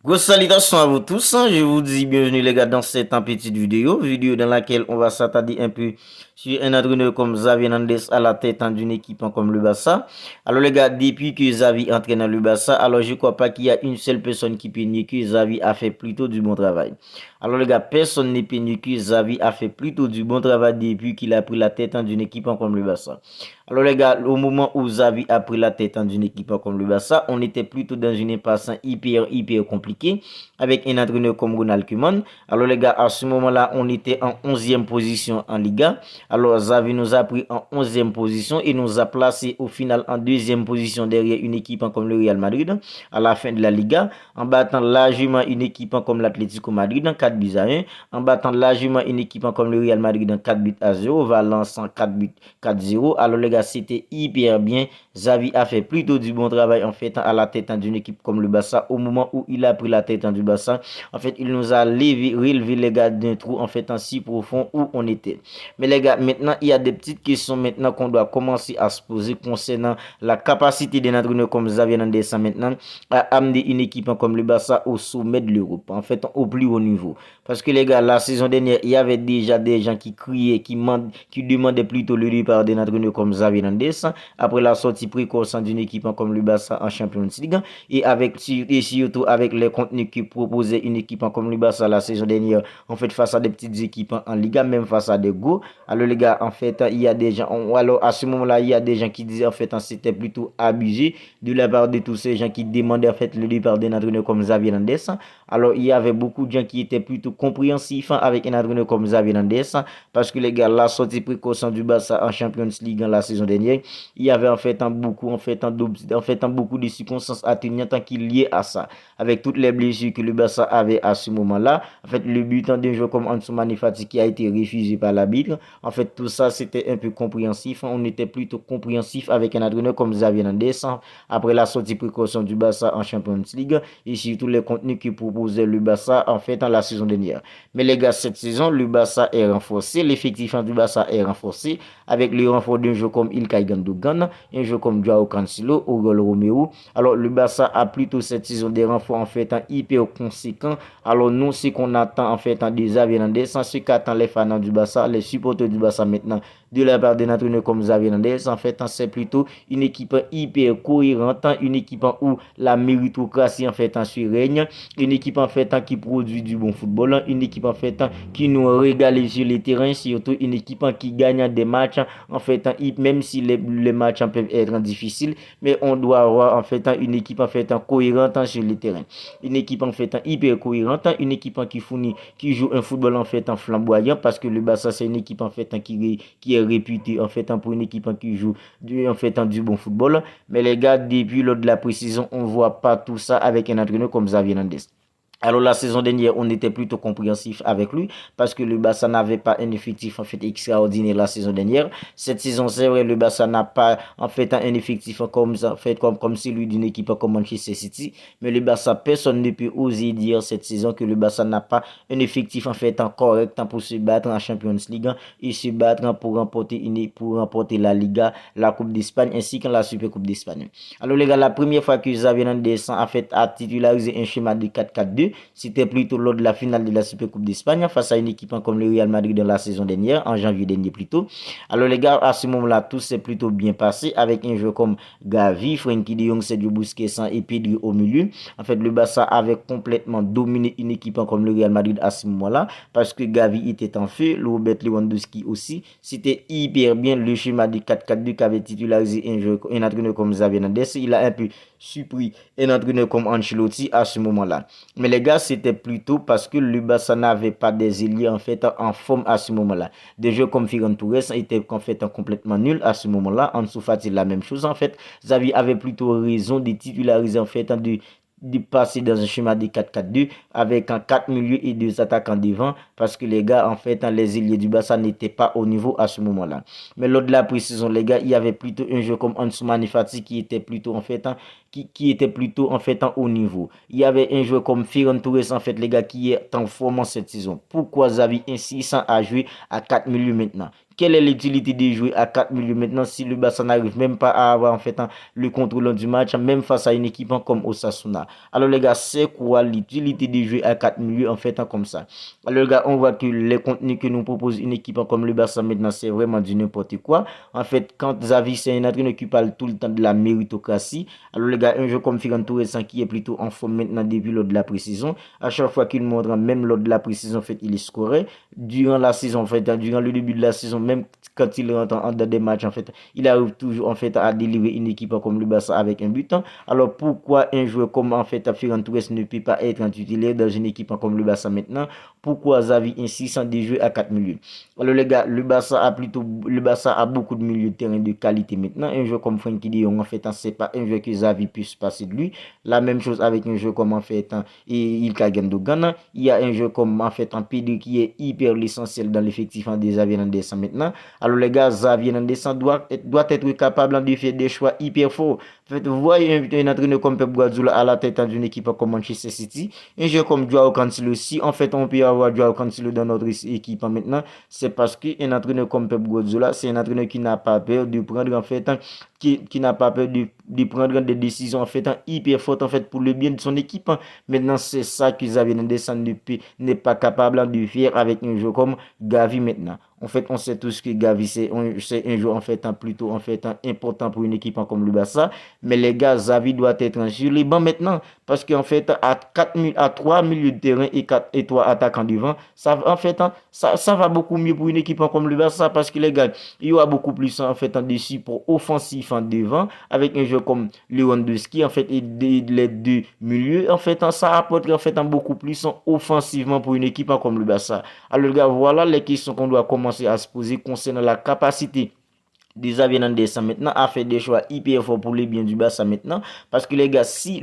Grosse salutation à vous tous, hein. Je vous dis bienvenue les gars dans cette petite vidéo dans laquelle on va s'attarder un peu sur un entraîneur comme Xavi Hernandez à la tête d'une équipe comme le Barça. Alors les gars, depuis que Xavi entraîne dans le Barça, alors je crois pas qu'il y a une seule personne qui peut nier que Xavi a fait plutôt du bon travail. Alors les gars, personne ne peut nier que Xavi a fait plutôt du bon travail depuis qu'il a pris la tête d'une équipe comme le Barça. Alors les gars, au moment où Xavi a pris la tête d'une équipe comme le Barça, on était plutôt dans une impasse hyper compliquée avec un entraîneur comme Ronald Koeman. Alors les gars, à ce moment-là, on était en 11e position en Liga. Alors Xavi nous a pris en 11e position et nous a placé au final en 2e position derrière une équipe comme le Real Madrid à la fin de la Liga, en battant largement une équipe comme l'Atlético Madrid en 4 buts à 1, en battant largement une équipe comme le Real Madrid en 4 buts à 0, Valence en 4 buts 4-0. Alors les gars, c'était hyper bien. Xavi a fait plutôt du bon travail en fait à la tête d'une équipe comme le Barça. Au moment où il a pris la tête du Barça, en fait, il nous a relevé les gars d'un trou en fait si profond où on était. Mais les gars, maintenant, il y a des petites questions maintenant qu'on doit commencer à se poser concernant la capacité d'un entraîneur comme Xavi Hernandez maintenant à amener une équipe comme le Barça au sommet de l'Europe, en fait, au plus haut niveau. Parce que les gars, la saison dernière, il y avait déjà des gens qui criaient, qui demandaient plutôt le départ d'un entraîneur comme Xavi Hernandez après la sortie précoce d'une équipe comme le Barça en Champions League et surtout avec les contenus que proposait une équipe comme le Barça la saison dernière, en fait, face à des petites équipes en Liga, même face à des go. Alors les gars, en fait, il y a des gens, alors à ce moment-là, il y a des gens qui disaient en fait, c'était plutôt abusé de la part de tous ces gens qui demandaient en fait le départ d'un entraîneur comme Xavi Hernandez. Alors il y avait beaucoup de gens qui étaient plutôt compréhensifs avec un entraîneur comme Xavi Hernandez parce que les gars, la sortie précoce du Barça en Champions League la saison dernière, il y avait en fait beaucoup de circonstances atténuantes qui liées à ça, avec toutes les blessures que le Barça avait à ce moment-là. En fait, le but d'un joueur comme Ansu Fati qui a été refusé par l'arbitre. En fait, tout ça, c'était un peu compréhensif. On était plutôt compréhensif avec un entraîneur comme Xavi Hernandez après la sortie précaution du Barça en Champions League et surtout les contenus que proposait le Barça en fait dans la saison dernière. Mais les gars, cette saison, le Barça est renforcé, l'effectif du Barça est renforcé avec le renfort d'un joueur comme Ilkay Gundogan, un joueur comme Joao Cancelo, Oriol Romeo. Alors, le Barça a plutôt cette saison des renforts en fait hyper conséquents. Alors, nous, ce qu'on attend en fait en Xavi Hernandez, ce qu'attendent les fans du Barça, les supporters du Barça maintenant, de la part d'un entraîneur comme Xavi Hernandez, en fait, c'est plutôt une équipe hyper cohérente, une équipe où la méritocratie en fait se règne, une équipe en fait qui produit du bon football, une équipe en fait qui nous régale sur les terrains, surtout une équipe qui gagne des matchs en fait, même si les matchs peuvent être difficiles, mais on doit avoir en fait une équipe en fait cohérente sur les terrains, une équipe en fait hyper cohérente, une équipe qui joue un football en fait flamboyant parce que le Barça c'est une équipe en fait qui est réputée en fait pour une équipe qui joue en fait du bon football. Mais les gars, depuis lors de la précision, on voit pas tout ça avec un entraîneur comme Xavi Hernandez. Alors la saison dernière, on était plutôt compréhensif avec lui parce que le Barça n'avait pas un effectif en fait extraordinaire la saison dernière. Cette saison, c'est vrai, le Barça n'a pas en fait un effectif comme celui d'une équipe comme Manchester City. Mais le Barça, personne ne peut oser dire cette saison que le Barça n'a pas un effectif en fait correct pour se battre en Champions League et se battre pour remporter la Liga, la Coupe d'Espagne ainsi que la Super Coupe d'Espagne. Alors les gars, la première fois que Xavi Hernandez a titularisé un schéma de 4-4-2, c'était plutôt lors de la finale de la Super Coupe d'Espagne face à une équipe comme le Real Madrid dans la saison dernière, en janvier dernier plutôt. Alors les gars, à ce moment-là, tout s'est plutôt bien passé avec un jeu comme Gavi, Frenkie de Jong, Sergio Busquets et Pedri au milieu. En fait, le Barça avait complètement dominé une équipe comme le Real Madrid à ce moment-là parce que Gavi était en feu, le Robert Lewandowski aussi. C'était hyper bien le schéma de 4-4-2 qu'avait titularisé un entraîneur comme Xavi Hernandez. Il a un peu surpris un entraîneur comme Ancelotti à ce moment-là. Mais les gars, c'était plutôt parce que le Barça n'avait pas des ailiers en fait en forme à ce moment-là. Des jeux comme Ferran Torres étaient en fait complètement nuls à ce moment-là. Ansu Fati la même chose en fait. Xavi avait plutôt raison de titulariser en fait de passer dans un schéma de 4-4-2 avec un 4 milieux et 2 attaquants devant parce que les gars en fait les ailiers du Barça n'étaient pas au niveau à ce moment-là. Mais lors de la précision les gars, il y avait plutôt un jeu comme Ansu Fati qui était plutôt en fait qui était plutôt en fait en haut niveau. Il y avait un joueur comme Ferran Torres en fait les gars qui est en forme cette saison. Pourquoi Xavi insiste à jouer à 4 milieux maintenant? Quelle est l'utilité de jouer à 4 milieux maintenant si le Barça n'arrive même pas à avoir en fait le contrôle du match, même face à une équipe comme Osasuna? Alors les gars, c'est quoi l'utilité de jouer à 4 milieux en fait comme ça? Alors les gars, on voit que les contenus que nous propose une équipe comme le Barça maintenant, c'est vraiment du n'importe quoi. En fait, quand Xavi c'est un entraîneur qui parle tout le temps de la méritocratie, alors les gars, un jeu comme Ferran Torres qui est plutôt en forme maintenant depuis lors de la pré-saison, à chaque fois qu'il montre, même lors de la pré-saison, en fait, il est scoré. Durant la saison, en fait, durant le début de la saison, même quand il rentre en des matchs, en fait, il arrive toujours en fait à délivrer une équipe comme le Barça avec un but. Alors pourquoi un joueur comme en fait Ferran Torres ne peut pas être titulaire dans une équipe comme le Barça maintenant? Pourquoi Xavi insiste en de jouer à 4 milieux? Alors les gars, le Barça a beaucoup de milieux de terrain de qualité maintenant. Un joueur comme Frenkie de Jong, en fait, c'est pas un joueur que Xavi puisse passer de lui. La même chose avec un joueur comme en fait Ilkay Gundogan. Il y a un joueur comme en fait Pedri qui est hyper l'essentiel dans l'effectif de Xavi Hernandez maintenant. Alors les gars, Xavi Hernandez doit être capable de faire des choix hyper forts. En fait, vous voyez un entraîneur comme Pep Guardiola à la tête d'une équipe comme Manchester City, un joueur comme Joao Cancelo. Si en fait on peut avoir Joao Cancelo dans notre équipe maintenant, c'est parce qu'un entraîneur comme Pep Guardiola, c'est un entraîneur qui n'a pas peur de prendre en fait qui n'a pas peur de prendre des décisions en fait hyper fortes en fait pour le bien de son équipe. Maintenant, c'est ça que Xavi Hernandez n'est pas capable de faire avec un joueur comme Gavi maintenant. En fait, on sait tous que Gavi, c'est un joueur en fait plutôt en fait important pour une équipe comme le Barça. Mais les gars, Xavi doit être sur les bancs maintenant. Parce qu'en fait, à 3 milieux de terrain et 3 attaquants devant, ça, en fait, ça va beaucoup mieux pour une équipe comme le Barça. Parce que les gars, il y aura beaucoup plus en fait de support offensif en devant. Avec un joueur comme Lewandowski, en fait, et les deux milieux. En fait, ça apporte en fait beaucoup plus offensivement pour une équipe comme le Barça. Alors les gars, voilà les questions qu'on doit commencer à se poser concernant la capacité des Xavi Hernandez maintenant a fait des choix hyper forts pour le bien du Barça maintenant. Parce que les gars, si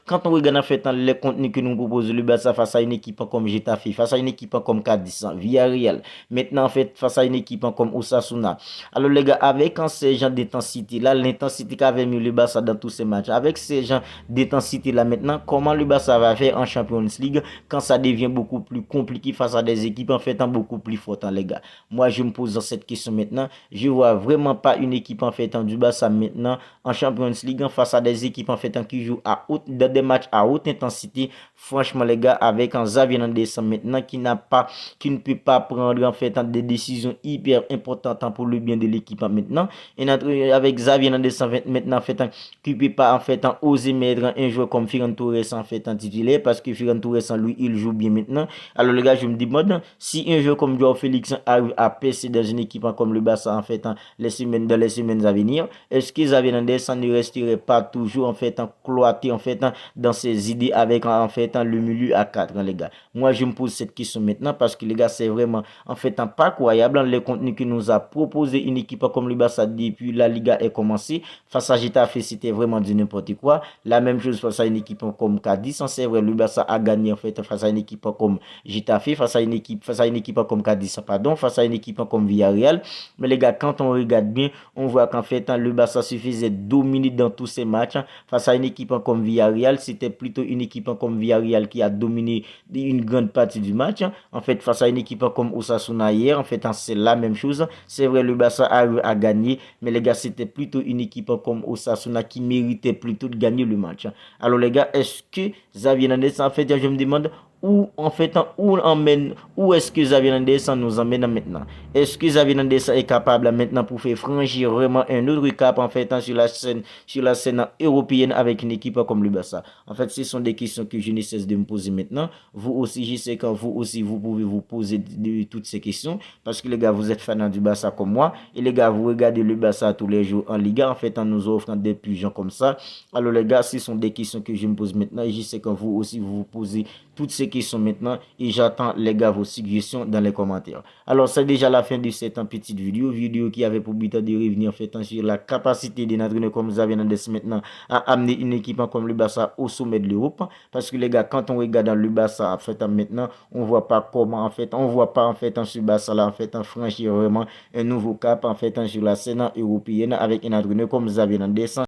quand on regarde en fait les contenus que nous propose le Barça face à une équipe comme Getafe, face à une équipe comme Cadiz, Villarreal, maintenant en fait face à une équipe comme Osasuna. Alors les gars, avec ces gens d'intensité là, l'intensité qu'avait mis le Barça dans tous ces matchs, avec ces gens d'intensité là maintenant, comment le Barça va faire en Champions League quand ça devient beaucoup plus compliqué face à des équipes en fait beaucoup plus fortes, les gars? Moi je me pose cette question maintenant, je vois vraiment pas une équipe en fait du Barça maintenant en Champions League face à des équipes en fait qui jouent dans des matchs à haute intensité. Franchement les gars, avec un Xavi Hernandez maintenant qui ne peut pas prendre en fait des décisions hyper importantes pour le bien de l'équipe maintenant, et avec Xavi Hernandez maintenant en fait qui peut pas en fait oser mettre un joueur comme Ferran Torres en fait en titulaire, parce que Ferran Torres lui il joue bien maintenant. Alors les gars, je me demande si un joueur comme Joao Félix arrive à percer dans une équipe comme le Barça en fait dans les semaines à venir, est-ce que Xavi Hernandez ne resterait pas toujours en fait cloîtré en fait dans ses idées avec en fait le milieu à 4, les gars? Moi je me pose cette question maintenant parce que les gars, c'est vraiment en fait pas croyable les contenus que nous a proposé une équipe comme le Barça depuis la Liga est commencée. Face à Getafe, c'était vraiment du n'importe quoi. La même chose face à une équipe comme Cadiz, c'est vrai, le Barça a gagné en fait face à une équipe comme Getafe, face à une équipe comme Cadiz, pardon, face à une équipe comme Villarreal. Mais les gars, quand on regarde bien, on voit qu'en fait le Barça se faisait dominer dans tous ces matchs face à une équipe comme Villarreal. C'était plutôt une équipe comme Villarreal qui a dominé une grande partie du match. En fait, face à une équipe comme Osasuna hier, en fait, c'est la même chose. C'est vrai, le Barça a gagné, mais les gars, c'était plutôt une équipe comme Osasuna qui méritait plutôt de gagner le match. Alors les gars, est-ce que Xavi Hernandez, en fait, je me demande où en fait où est-ce que Xavi Hernandez nous emmène maintenant? Est-ce que Xavi Hernandez est capable maintenant pour faire franchir vraiment un autre cap en fait sur la scène européenne avec une équipe comme le Barça? En fait, ce sont des questions que je ne cesse de me poser maintenant. Vous aussi, je sais que vous aussi vous pouvez vous poser toutes ces questions parce que les gars, vous êtes fans du Barça comme moi, et les gars, vous regardez le Barça tous les jours en Liga en fait en nous offrant des pigeons comme ça. Alors les gars, ce sont des questions que je me pose maintenant, et je sais que vous aussi vous vous posez toutes ces questions maintenant, et j'attends les gars vos suggestions dans les commentaires. Alors c'est déjà la fin de cette petite vidéo qui avait pour but de revenir en fait sur la capacité de notre comme Xavi Hernandez maintenant à amener une équipe comme le Barça au sommet de l'Europe, parce que les gars, quand on regarde dans le Barça en fait maintenant, on voit pas comment en fait ce Barça là en fait franchir vraiment un nouveau cap en fait sur la scène européenne avec un entraîneur comme Xavi Hernandez.